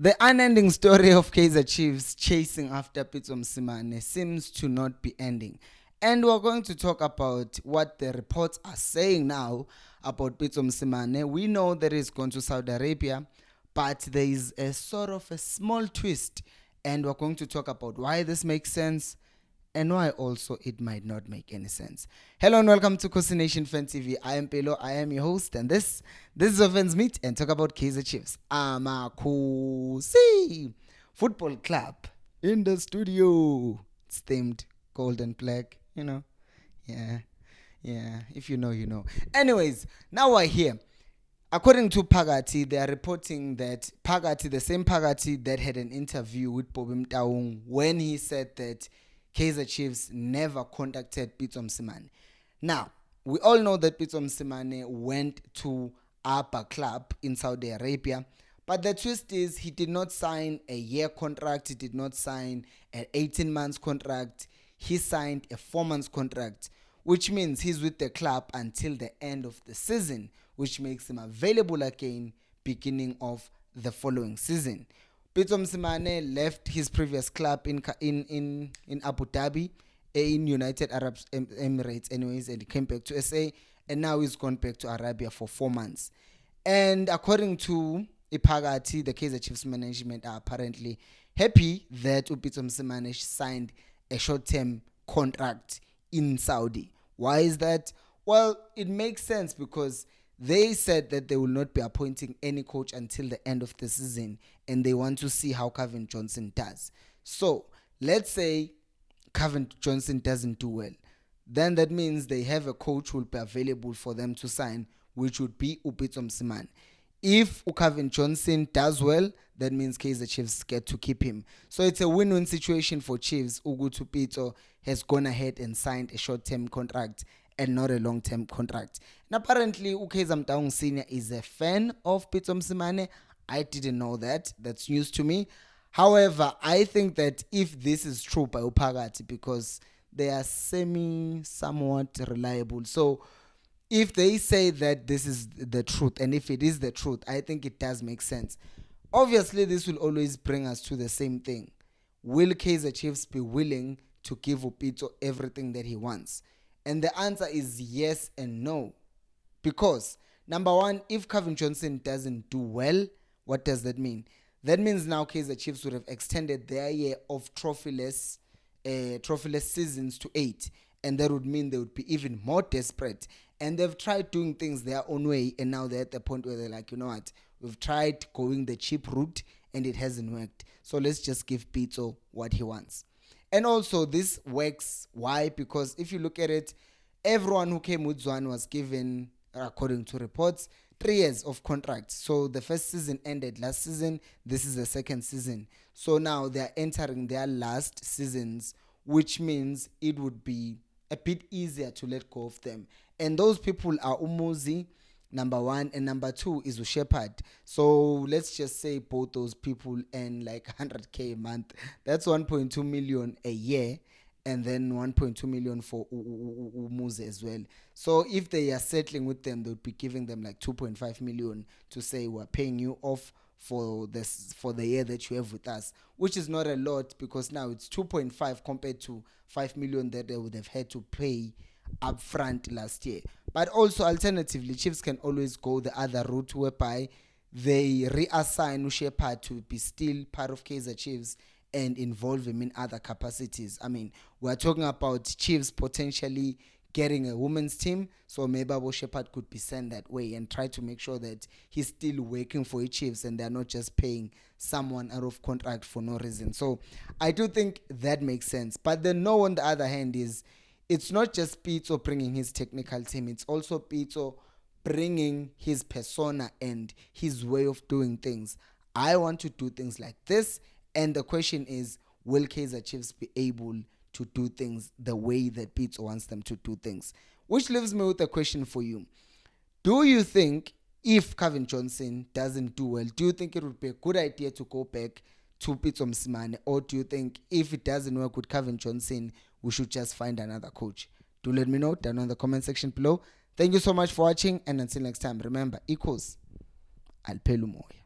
The unending story of Kaizer Chiefs chasing after Pitso Mosimane seems to not be ending. And we're going to talk about what the reports are saying now about Pitso Mosimane. We know that he's gone to Saudi Arabia, but there is a sort of a small twist. And we're going to talk about why this makes sense and why also it might not make any sense. Hello and welcome to Kosi Nation Fan TV. I am Pelo, I am your host, and this is a fans meet and talk about Kaizer Chiefs. Kosi Football Club in the studio. It's themed gold and black, Yeah, if you know, you know. Anyways, now we're here. According to Pagati, they are reporting that Pagati, the same Pagati that had an interview with Bobby Mtaung when he said that Kaizer Chiefs never contacted Pitso Mosimane. Now, we all know that Pitso Mosimane went to Abba Club in Saudi Arabia, but the twist is he did not sign a year contract, he did not sign an 18 months contract, he signed a 4 months contract, which means he's with the club until the end of the season, which makes him available again beginning of the following season. Pitso Mosimane left his previous club in Abu Dhabi, in United Arab Emirates anyways, and he came back to SA, and now he's gone back to Arabia for 4 months. And according to Ipagati, the Kaizer Chiefs management are apparently happy that Pitso Mosimane signed a short-term contract in Saudi. Why is that? Well, it makes sense because they said that they will not be appointing any coach until the end of the season, and they want to see how Kevin Johnson does. So let's say Kevin Johnson doesn't do well. Then that means they have a coach who will be available for them to sign, which would be Pitso Mosimane. If Kevin Johnson does well, that means Kaizer Chiefs get to keep him. So it's a win-win situation for Chiefs. Ugutu Pitso has gone ahead and signed a short-term contract and not a long-term contract. And apparently, Kaizer Mtaung Sr. is a fan of Pitso Mosimane. I didn't know that. That's news to me. However, I think that if this is true by Upagati, because they are somewhat reliable. So if they say that this is the truth, and if it is the truth, I think it does make sense. Obviously, this will always bring us to the same thing. Will Kaizer Chiefs be willing to give Pitso everything that he wants? And the answer is yes and no. Because, number one, if Kevin Johnson doesn't do well, what does that mean? That means now Kaizer Chiefs would have extended their year of trophyless seasons to 8. And that would mean they would be even more desperate. And they've tried doing things their own way, and now they're at the point where they're like, you know what, we've tried going the cheap route, and it hasn't worked. So let's just give Pitso what he wants. And also, this works. Why? Because if you look at it, everyone who came with Zwan was given, according to reports, 3 years of contract. So the first season ended last season. This is the second season. So now they're entering their last seasons, which means it would be a bit easier to let go of them. And those people are Umuzi, number one, and number two is Shepherd. So let's just say both those people earn like 100K a month. That's 1.2 million a year, and then 1.2 million for Umuzi as well. So if they are settling with them, they would be giving them like 2.5 million to say we're paying you off for the year that you have with us, which is not a lot because now it's 2.5 compared to 5 million that they would have had to pay upfront last year. But also alternatively, Chiefs can always go the other route whereby they reassign Shepherd to be still part of Kaizer Chiefs and involve him in other capacities. I mean, we're talking about Chiefs potentially getting a women's team, so maybe Abu Shepherd could be sent that way and try to make sure that he's still working for the Chiefs and they're not just paying someone out of contract for no reason. So I do think that makes sense. But the no on the other hand is, it's not just Pitso bringing his technical team, it's also Pitso bringing his persona and his way of doing things. I want to do things like this, and the question is, will Kaizer Chiefs be able to do things the way that Pitso wants them to do things? Which leaves me with a question for you. Do you think if Kevin Johnson doesn't do well, do you think it would be a good idea to go back to Pitso Mosimane, or do you think if it doesn't work with Kevin Johnson, we should just find another coach? Do let me know down in the comment section below. Thank you so much for watching, and until next time, remember, equals Alpelumoy.